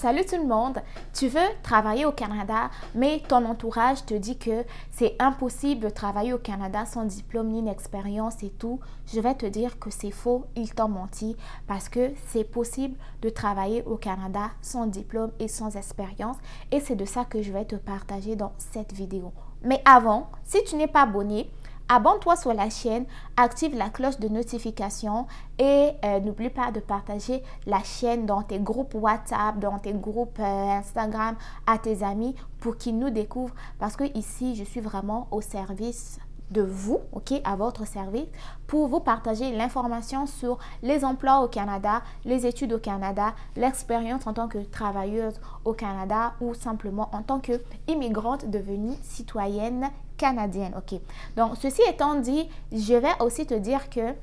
Salut tout le monde, tu veux travailler au Canada, mais ton entourage te dit que c'est impossible de travailler au Canada sans diplôme ni expérience et tout. Je vais te dire que c'est faux, ils t'ont menti parce que c'est possible de travailler au Canada sans diplôme et sans expérience et c'est de ça que je vais te partager dans cette vidéo. Mais avant, si tu n'es pas abonné, abonne-toi sur la chaîne, active la cloche de notification et n'oublie pas de partager la chaîne dans tes groupes WhatsApp, dans tes groupes Instagram à tes amis pour qu'ils nous découvrent parce que ici, je suis vraiment au service de vous, ok, à votre service pour vous partager l'information sur les emplois au Canada, les études au Canada, l'expérience en tant que travailleuse au Canada ou simplement en tant qu'immigrante devenue citoyenne canadienne, ok. Donc, ceci étant dit, je vais aussi te dire que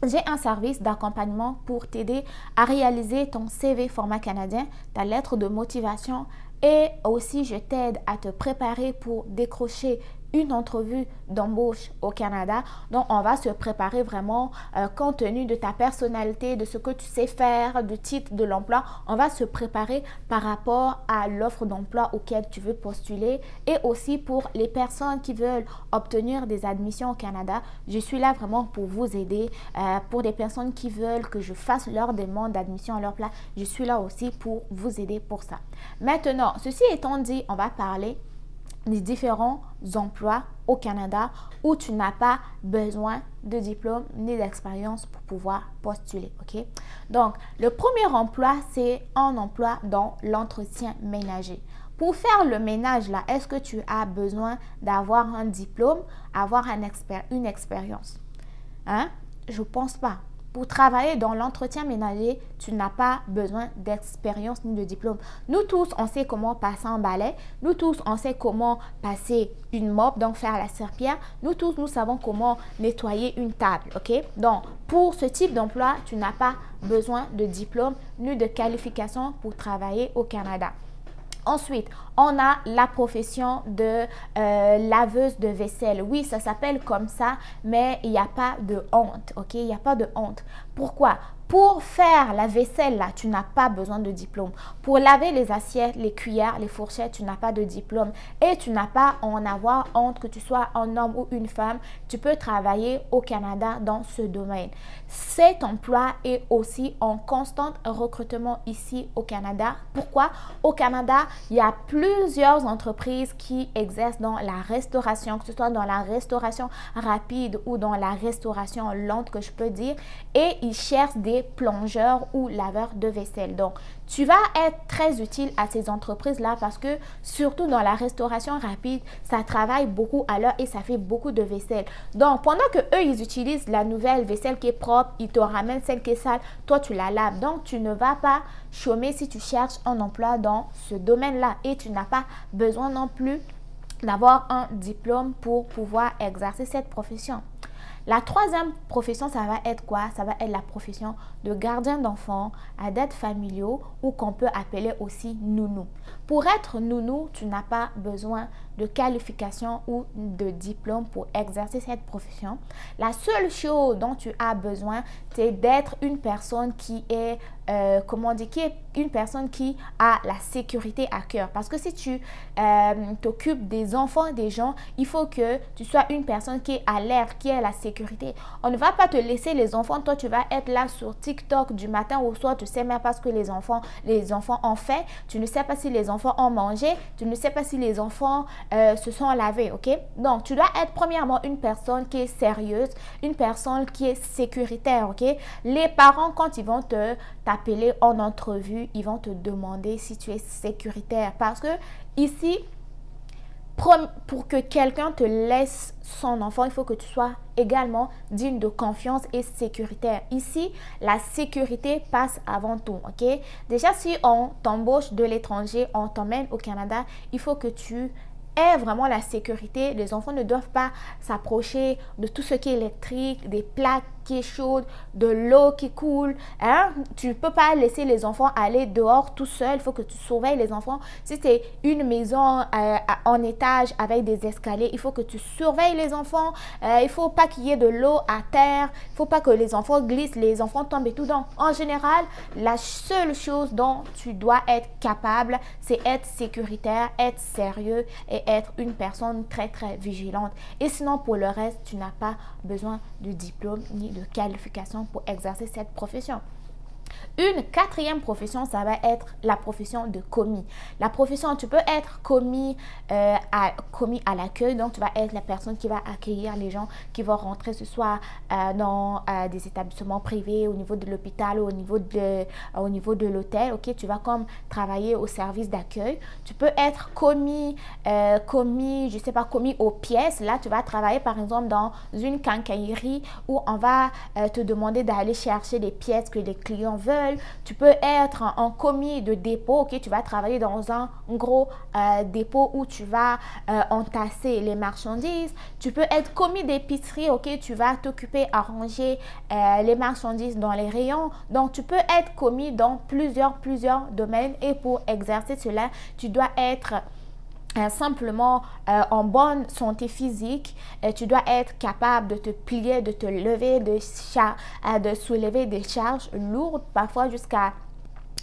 j'ai un service d'accompagnement pour t'aider à réaliser ton CV format canadien, ta lettre de motivation et aussi je t'aide à te préparer pour décrocher une entrevue d'embauche au Canada. Donc, on va se préparer vraiment compte tenu de ta personnalité, de ce que tu sais faire, du titre de l'emploi. On va se préparer par rapport à l'offre d'emploi auquel tu veux postuler et aussi pour les personnes qui veulent obtenir des admissions au Canada. Je suis là vraiment pour vous aider. Pour des personnes qui veulent que je fasse leur demande d'admission à leur place, je suis là aussi pour vous aider pour ça. Maintenant, ceci étant dit, on va parler des différents emplois au Canada où tu n'as pas besoin de diplôme ni d'expérience pour pouvoir postuler, ok? Donc, le premier emploi, c'est un emploi dans l'entretien ménager. Pour faire le ménage, là, est-ce que tu as besoin d'avoir un diplôme, avoir une expérience? Hein? Je ne pense pas. Pour travailler dans l'entretien ménager, tu n'as pas besoin d'expérience ni de diplôme. Nous tous, on sait comment passer un balai. Nous tous, on sait comment passer une mop, donc faire la serpillière. Nous tous, nous savons comment nettoyer une table, ok? Donc, pour ce type d'emploi, tu n'as pas besoin de diplôme ni de qualification pour travailler au Canada. Ensuite, on a la profession de laveuse de vaisselle. Oui, ça s'appelle comme ça, mais il n'y a pas de honte, ok? Il n'y a pas de honte. Pourquoi? Pour faire la vaisselle, là, tu n'as pas besoin de diplôme. Pour laver les assiettes, les cuillères, les fourchettes, tu n'as pas de diplôme. Et tu n'as pas à en avoir honte que tu sois un homme ou une femme. Tu peux travailler au Canada dans ce domaine. Cet emploi est aussi en constant recrutement ici au Canada. Pourquoi? Au Canada, il y a plusieurs entreprises qui exercent dans la restauration, que ce soit dans la restauration rapide ou dans la restauration lente, que je peux dire. Et ils cherchent des plongeurs ou laveurs de vaisselle. Donc, tu vas être très utile à ces entreprises-là parce que surtout dans la restauration rapide, ça travaille beaucoup à l'heure et ça fait beaucoup de vaisselle. Donc, pendant que eux, ils utilisent la nouvelle vaisselle qui est propre, ils te ramènent celle qui est sale, toi, tu la laves. Donc, tu ne vas pas chômer si tu cherches un emploi dans ce domaine-là et tu n'as pas besoin non plus d'avoir un diplôme pour pouvoir exercer cette profession. La troisième profession, ça va être quoi? Ça va être la profession de gardien d'enfants, aide familiaux ou qu'on peut appeler aussi nounou. Pour être nounou, tu n'as pas besoin de qualification ou de diplôme pour exercer cette profession. La seule chose dont tu as besoin, c'est d'être une personne qui est, une personne qui a la sécurité à cœur. Parce que si tu t'occupes des enfants, des gens, il faut que tu sois une personne qui est alerte, qui a la sécurité. On ne va pas te laisser les enfants. Toi, tu vas être là sur TikTok du matin au soir. Tu ne sais même pas ce que les enfants ont fait. Tu ne sais pas si les enfants ont mangé. Tu ne sais pas si les enfants se sont lavés, ok? Donc, tu dois être premièrement une personne qui est sérieuse, une personne qui est sécuritaire, ok? Les parents, quand ils vont t'appeler en entrevue, ils vont te demander si tu es sécuritaire parce que ici, pour que quelqu'un te laisse son enfant, il faut que tu sois également digne de confiance et sécuritaire. Ici, la sécurité passe avant tout, ok? Déjà, si on t'embauche de l'étranger, on t'emmène au Canada, il faut que tu aies vraiment la sécurité. Les enfants ne doivent pas s'approcher de tout ce qui est électrique, des plaques qui est chaude, de l'eau qui coule. Hein? Tu ne peux pas laisser les enfants aller dehors tout seuls. Il faut que tu surveilles les enfants. Si c'est une maison en étage avec des escaliers, il faut que tu surveilles les enfants. Il ne faut pas qu'il y ait de l'eau à terre. Il ne faut pas que les enfants glissent, les enfants tombent et tout. Donc, en général, la seule chose dont tu dois être capable, c'est être sécuritaire, être sérieux et être une personne très, très vigilante. Et sinon, pour le reste, tu n'as pas besoin de diplôme ni de qualification pour exercer cette profession. Une quatrième profession, ça va être la profession de commis. La profession, tu peux être commis à l'accueil. Donc, tu vas être la personne qui va accueillir les gens qui vont rentrer ce soir dans des établissements privés, au niveau de l'hôpital ou au niveau de l'hôtel. Ok, tu vas comme travailler au service d'accueil. Tu peux être commis, je sais pas, commis aux pièces. Là, tu vas travailler par exemple dans une quincaillerie où on va te demander d'aller chercher les pièces que les clients veulent. Tu peux être en commis de dépôt, ok, tu vas travailler dans un gros dépôt où tu vas entasser les marchandises. Tu peux être commis d'épicerie, ok, tu vas t'occuper à ranger les marchandises dans les rayons. Donc, tu peux être commis dans plusieurs domaines et pour exercer cela, tu dois être simplement en bonne santé physique. Tu dois être capable de te plier, de te lever, de soulever des charges lourdes, parfois jusqu'à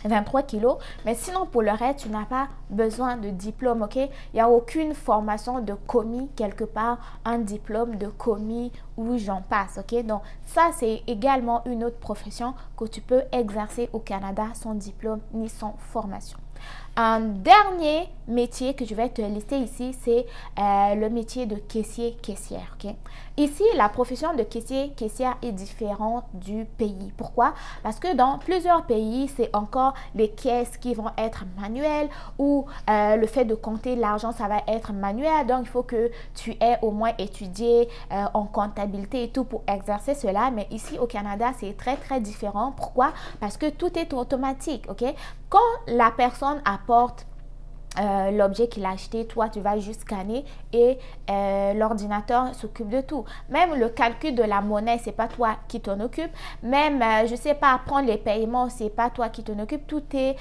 23 kilos. Mais sinon, pour le reste, tu n'as pas besoin de diplôme, ok? Il n'y a aucune formation de commis quelque part, un diplôme de commis ou j'en passe, ok? Donc, ça, c'est également une autre profession que tu peux exercer au Canada sans diplôme ni sans formation. Un dernier métier que je vais te lister ici, c'est le métier de caissier-caissière. Okay? Ici, la profession de caissier-caissière est différente du pays. Pourquoi? Parce que dans plusieurs pays, c'est encore les caisses qui vont être manuelles ou le fait de compter l'argent, ça va être manuel. Donc, il faut que tu aies au moins étudié en comptabilité et tout pour exercer cela. Mais ici, au Canada, c'est très, très différent. Pourquoi? Parce que tout est automatique. Ok? Quand la personne apporte l'objet qu'il a acheté, toi tu vas juste scanner et l'ordinateur s'occupe de tout. Même le calcul de la monnaie, c'est pas toi qui t'en occupe. Même je sais pas, prendre les paiements, c'est pas toi qui t'en occupe. Tout est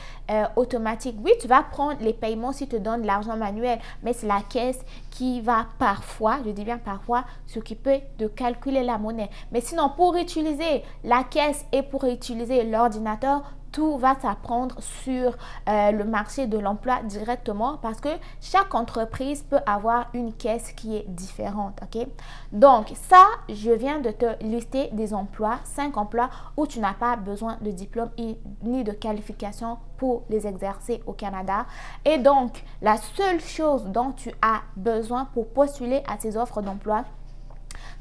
automatique. Oui, tu vas prendre les paiements si tu donnes de l'argent manuel, mais c'est la caisse qui va parfois, je dis bien parfois, s'occuper de calculer la monnaie. Mais sinon, pour utiliser la caisse et pour utiliser l'ordinateur, tout va s'apprendre sur le marché de l'emploi directement parce que chaque entreprise peut avoir une caisse qui est différente. Ok? Donc, ça, je viens de te lister des emplois, 5 emplois où tu n'as pas besoin de diplôme ni de qualification pour les exercer au Canada. Et donc, la seule chose dont tu as besoin pour postuler à ces offres d'emploi,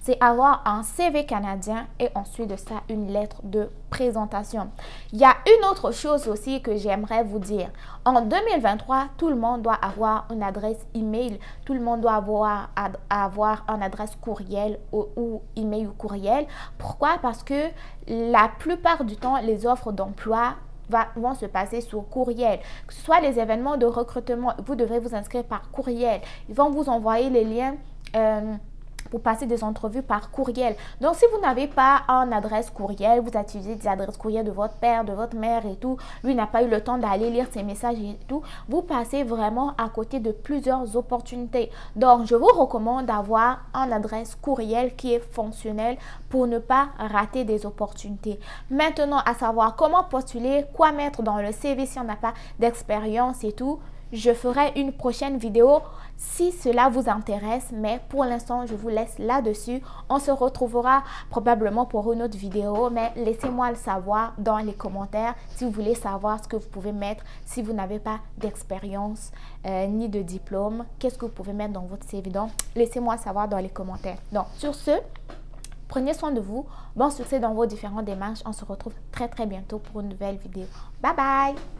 c'est avoir un CV canadien et ensuite de ça, une lettre de présentation. Il y a une autre chose aussi que j'aimerais vous dire. En 2023, tout le monde doit avoir une adresse email. Tout le monde doit avoir une adresse courriel ou email ou courriel. Pourquoi? Parce que la plupart du temps, les offres d'emploi vont se passer sur courriel. Que ce soit les événements de recrutement, vous devrez vous inscrire par courriel. Ils vont vous envoyer les liens pour passer des entrevues par courriel. Donc, si vous n'avez pas une adresse courriel, vous utilisez des adresses courriel de votre père, de votre mère et tout, lui n'a pas eu le temps d'aller lire ses messages et tout, vous passez vraiment à côté de plusieurs opportunités. Donc, je vous recommande d'avoir une adresse courriel qui est fonctionnelle pour ne pas rater des opportunités. Maintenant, à savoir comment postuler, quoi mettre dans le CV si on n'a pas d'expérience et tout, je ferai une prochaine vidéo si cela vous intéresse, mais pour l'instant, je vous laisse là-dessus. On se retrouvera probablement pour une autre vidéo, mais laissez-moi le savoir dans les commentaires si vous voulez savoir ce que vous pouvez mettre si vous n'avez pas d'expérience ni de diplôme. Qu'est-ce que vous pouvez mettre dans votre CV? Donc, laissez-moi savoir dans les commentaires. Donc, sur ce, prenez soin de vous. Bon succès dans vos différentes démarches. On se retrouve très, très bientôt pour une nouvelle vidéo. Bye bye!